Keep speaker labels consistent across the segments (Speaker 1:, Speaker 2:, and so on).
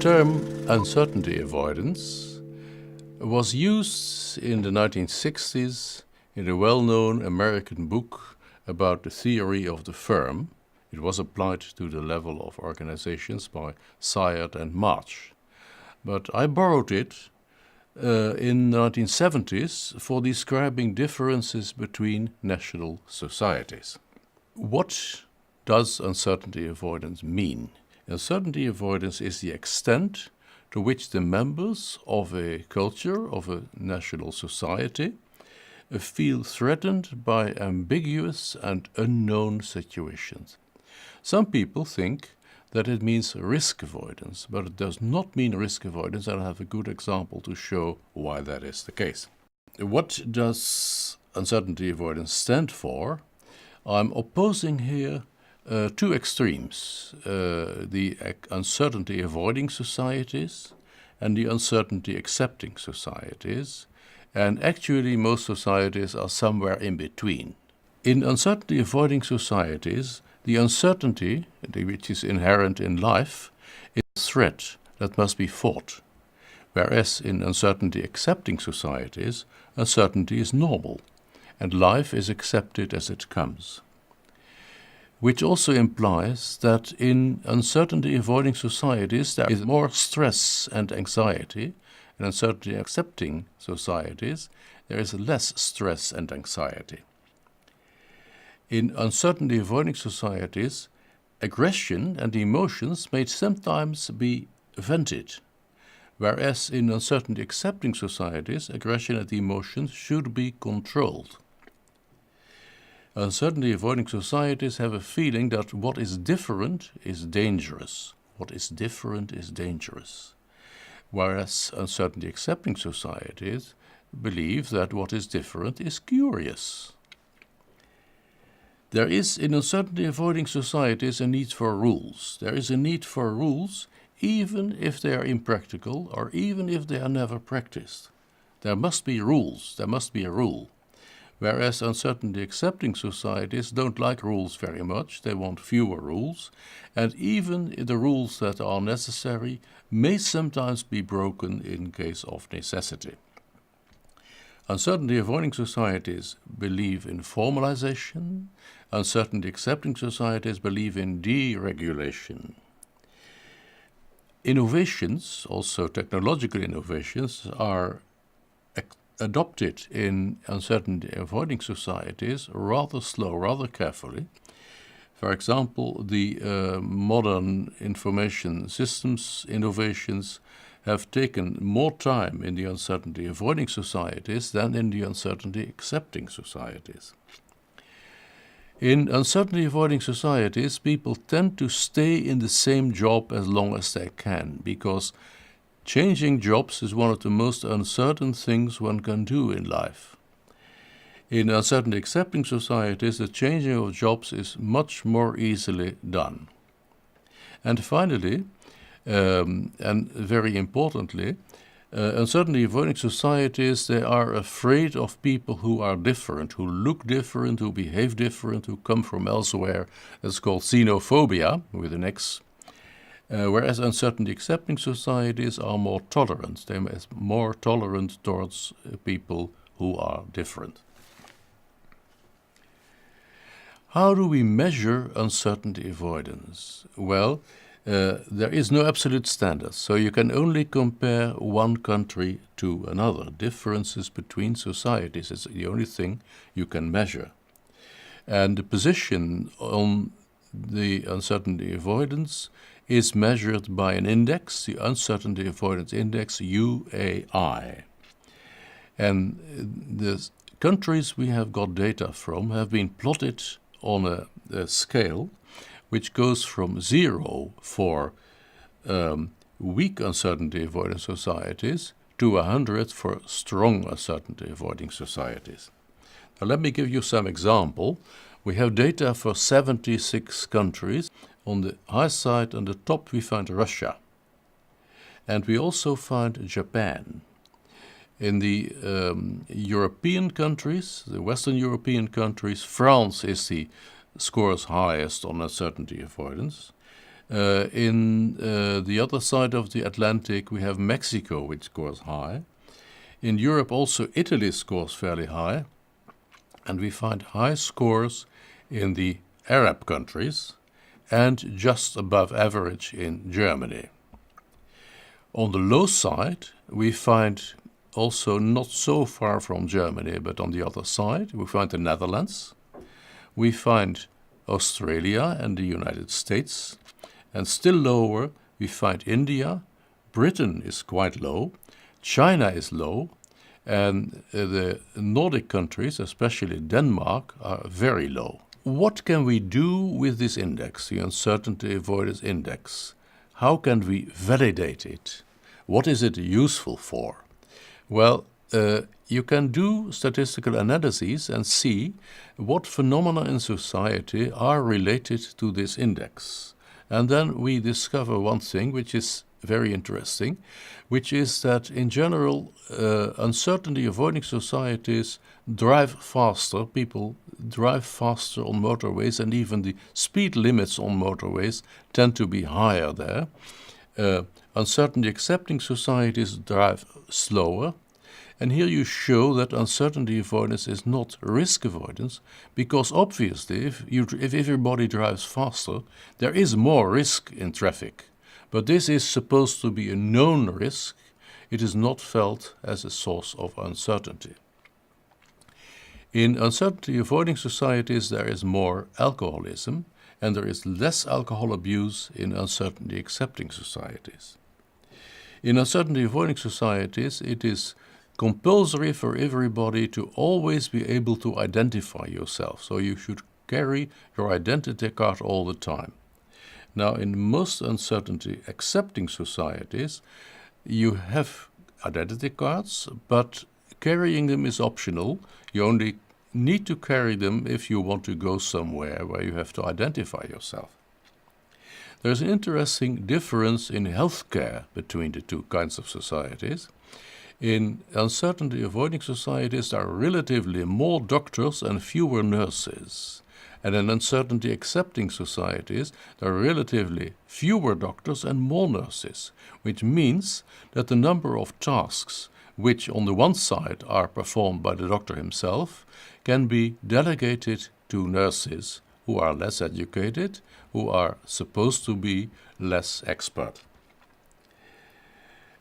Speaker 1: term uncertainty avoidance was used in the 1960s in a well-known American book about the theory of the firm. It was applied to the level of organizations by Syed and March. But I borrowed it in the 1970s for describing differences between national societies. What does uncertainty avoidance mean? Uncertainty avoidance is the extent to which the members of a culture, of a national society, feel threatened by ambiguous and unknown situations. Some people think that it means risk avoidance, but it does not mean risk avoidance, and I have a good example to show why that is the case. What does uncertainty avoidance stand for? I'm opposing here two extremes, the uncertainty avoiding societies and the uncertainty accepting societies, and actually most societies are somewhere in between. In uncertainty avoiding societies, the uncertainty, which is inherent in life, is a threat that must be fought, whereas in uncertainty accepting societies, uncertainty is normal, and life is accepted as it comes. Which also implies that in uncertainty avoiding societies there is more stress and anxiety. In uncertainty accepting societies there is less stress and anxiety. In uncertainty avoiding societies, aggression and emotions may sometimes be vented, whereas in uncertainty accepting societies, aggression and emotions should be controlled. Uncertainty avoiding societies have a feeling that what is different is dangerous. What is different is dangerous. Whereas uncertainty accepting societies believe that what is different is curious. There is in uncertainty avoiding societies a need for rules. There is a need for rules even if they are impractical or even if they are never practiced. There must be rules. There must be a rule. Whereas uncertainty accepting societies don't like rules very much, they want fewer rules, and even the rules that are necessary may sometimes be broken in case of necessity. Uncertainty avoiding societies believe in formalization, uncertainty accepting societies believe in deregulation. Innovations, also technological innovations, are adopted in uncertainty avoiding societies rather slow, rather carefully. For example, the modern information systems innovations have taken more time in the uncertainty avoiding societies than in the uncertainty accepting societies. In uncertainty avoiding societies, people tend to stay in the same job as long as they can, because changing jobs is one of the most uncertain things one can do in life. In uncertainty accepting societies, the changing of jobs is much more easily done. And finally, and very importantly, uncertainty avoiding societies, they are afraid of people who are different, who look different, who behave different, who come from elsewhere. That's called xenophobia, with an X. Whereas uncertainty accepting societies are more tolerant. They are more tolerant towards people who are different. How do we measure uncertainty avoidance? Well, there is no absolute standard, so you can only compare one country to another. Differences between societies is the only thing you can measure. And the position on the uncertainty avoidance is measured by an index, the Uncertainty Avoidance Index, UAI. And the countries we have got data from have been plotted on a scale which goes from 0 for weak uncertainty avoidance societies to 100 for strong uncertainty avoiding societies. Now let me give you some example. We have data for 76 countries. On the high side, on the top, we find Russia. And we also find Japan. In the European countries, the Western European countries, France is the scores highest on uncertainty avoidance. In the other side of the Atlantic, we have Mexico, which scores high. In Europe also, Italy scores fairly high. And we find high scores in the Arab countries and just above average in Germany. On the low side, we find also not so far from Germany, but on the other side, we find the Netherlands. We find Australia and the United States. And still lower, we find India. Britain is quite low. China is low. And the Nordic countries, especially Denmark, are very low. What can we do with this index, the Uncertainty Avoidance Index? How can we validate it? What is it useful for? Well, you can do statistical analyses and see what phenomena in society are related to this index. And then we discover one thing which is very interesting, which is that in general, uncertainty-avoiding societies drive faster. People drive faster on motorways, and even the speed limits on motorways tend to be higher there. Uncertainty-accepting societies drive slower. And here you show that uncertainty avoidance is not risk avoidance, because obviously if everybody drives faster, there is more risk in traffic. But this is supposed to be a known risk. It is not felt as a source of uncertainty. In uncertainty-avoiding societies, there is more alcoholism, and there is less alcohol abuse in uncertainty-accepting societies. In uncertainty-avoiding societies, it is compulsory for everybody to always be able to identify yourself. So you should carry your identity card all the time. Now, in most uncertainty-accepting societies, you have identity cards, but carrying them is optional. You only need to carry them if you want to go somewhere where you have to identify yourself. There's an interesting difference in healthcare between the two kinds of societies. In uncertainty-avoiding societies, there are relatively more doctors and fewer nurses. And in uncertainty-accepting societies, there are relatively fewer doctors and more nurses, which means that the number of tasks which on the one side are performed by the doctor himself can be delegated to nurses who are less educated, who are supposed to be less expert.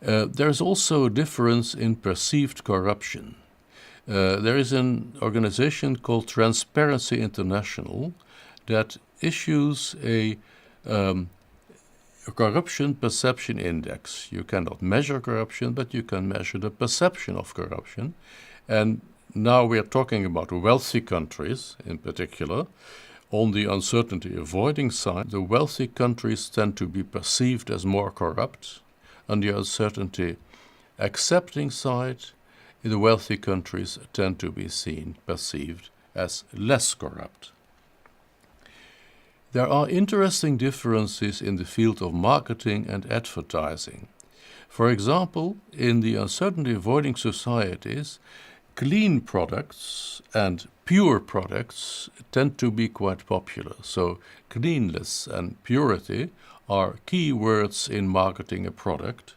Speaker 1: There is also a difference in perceived corruption. There is an organization called Transparency International that issues a corruption perception index. You cannot measure corruption, but you can measure the perception of corruption. And now we are talking about wealthy countries in particular. On the uncertainty-avoiding side, the wealthy countries tend to be perceived as more corrupt. On the uncertainty-accepting side, the wealthy countries tend to be perceived as less corrupt. There are interesting differences in the field of marketing and advertising. For example, in the uncertainty-avoiding societies, clean products and pure products tend to be quite popular. So cleanliness and purity are key words in marketing a product,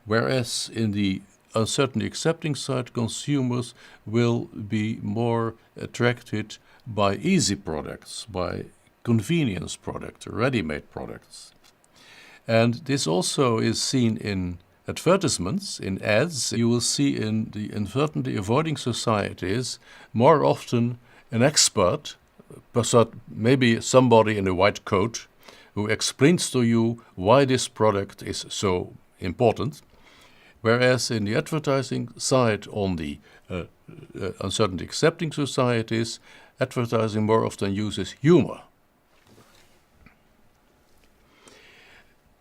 Speaker 1: whereas in the uncertainty-accepting side, consumers will be more attracted by easy products, by convenience products, ready-made products. And this also is seen in advertisements, in ads. You will see in the uncertainty-avoiding societies more often an expert, maybe somebody in a white coat, who explains to you why this product is so important. Whereas in the advertising side, on the uncertainty-accepting societies, advertising more often uses humor.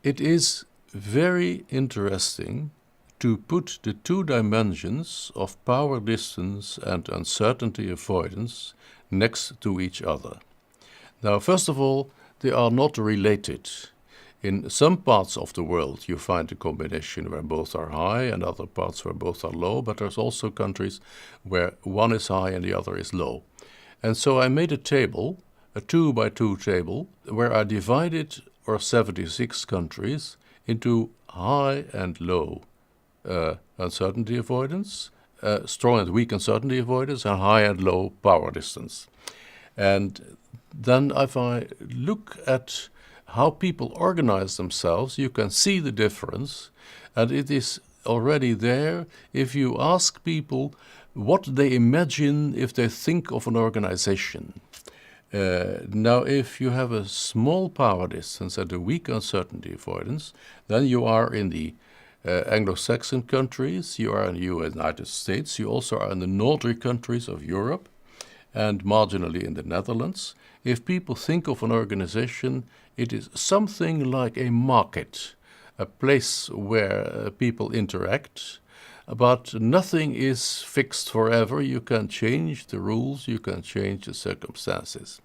Speaker 1: It is very interesting to put the two dimensions of power distance and uncertainty avoidance next to each other. Now, first of all, they are not related. In some parts of the world, you find a combination where both are high and other parts where both are low, but there's also countries where one is high and the other is low. And so I made a table, a 2 by 2 table, where I divided or 76 countries into high and low uncertainty avoidance, strong and weak uncertainty avoidance, and high and low power distance. And then if I look at how people organize themselves, you can see the difference, and it is already there if you ask people what they imagine if they think of an organization. Now, if you have a small power distance and a weak uncertainty avoidance, then you are in the Anglo-Saxon countries, you are in the United States, you also are in the Nordic countries of Europe, and marginally in the Netherlands. If people think of an organization, it is something like a market, a place where people interact, but nothing is fixed forever. You can change the rules, you can change the circumstances.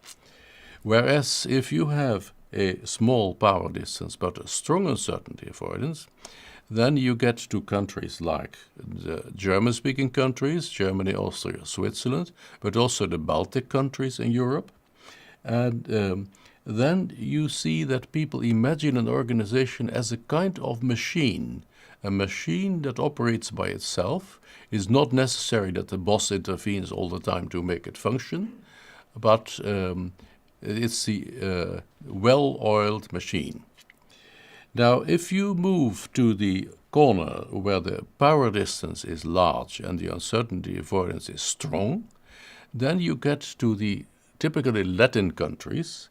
Speaker 1: Whereas if you have a small power distance but a strong uncertainty avoidance, then you get to countries like the German-speaking countries, Germany, Austria, Switzerland, but also the Baltic countries in Europe. And then you see that people imagine an organization as a kind of machine, a machine that operates by itself. It's not necessary that the boss intervenes all the time to make it function, but it's the well-oiled machine. Now, if you move to the corner where the power distance is large and the uncertainty avoidance is strong, then you get to the typically Latin countries,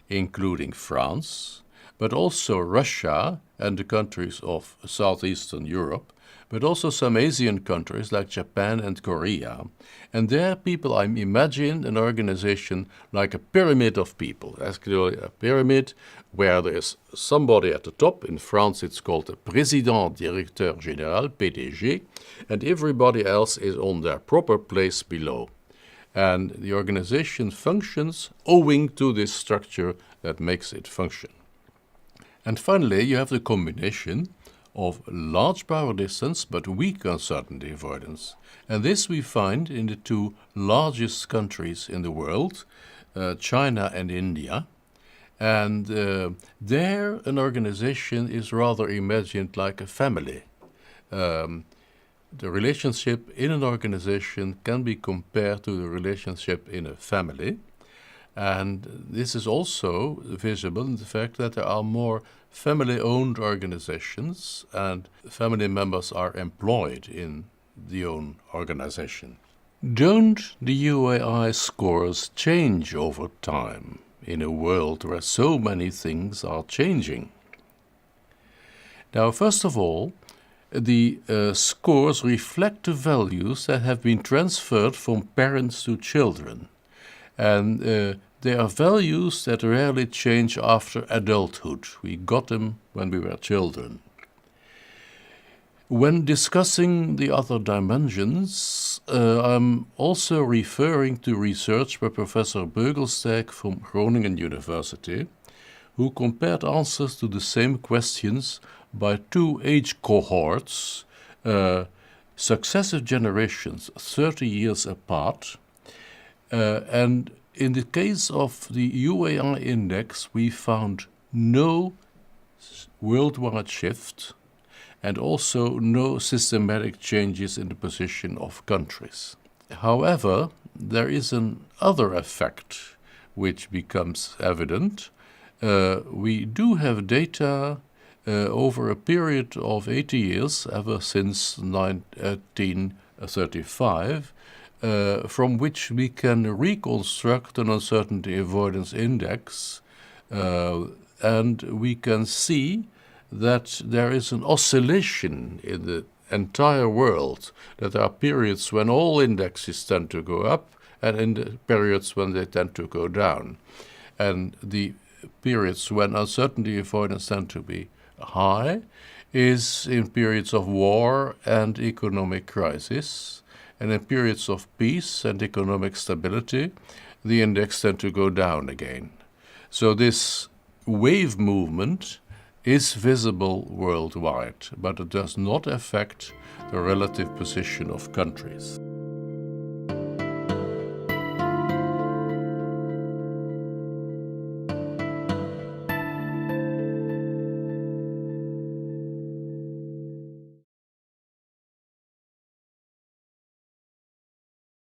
Speaker 1: including France, but also Russia and the countries of southeastern Europe, but also some Asian countries like Japan and Korea. And there people, I imagine an organization like a pyramid of people, actually a pyramid where there's somebody at the top. In France it's called the Président Directeur Général, PDG, and everybody else is on their proper place below. And the organization functions owing to this structure that makes it function. And finally, you have the combination of large power distance but weak uncertainty avoidance. And this we find in the two largest countries in the world, China and India. And there an organization is rather imagined like a family. The relationship in an organization can be compared to the relationship in a family. And this is also visible in the fact that there are more family-owned organizations and family members are employed in the own organization. Don't the UAI scores change over time in a world where so many things are changing? Now, first of all, the scores reflect the values that have been transferred from parents to children. And they are values that rarely change after adulthood. We got them when we were children. When discussing the other dimensions, I'm also referring to research by Professor Beugelsdijk from Groningen University, who compared answers to the same questions by two age cohorts, successive generations 30 years apart, and in the case of the UAI index, we found no worldwide shift and also no systematic changes in the position of countries. However, there is another effect which becomes evident. We do have data over a period of 80 years, ever since 1935, from which we can reconstruct an uncertainty avoidance index, and we can see that there is an oscillation in the entire world, that there are periods when all indexes tend to go up and in the periods when they tend to go down. And the periods when uncertainty avoidance tend to be high is in periods of war and economic crisis. And in periods of peace and economic stability, the index tends to go down again. So this wave movement is visible worldwide, but it does not affect the relative position of countries.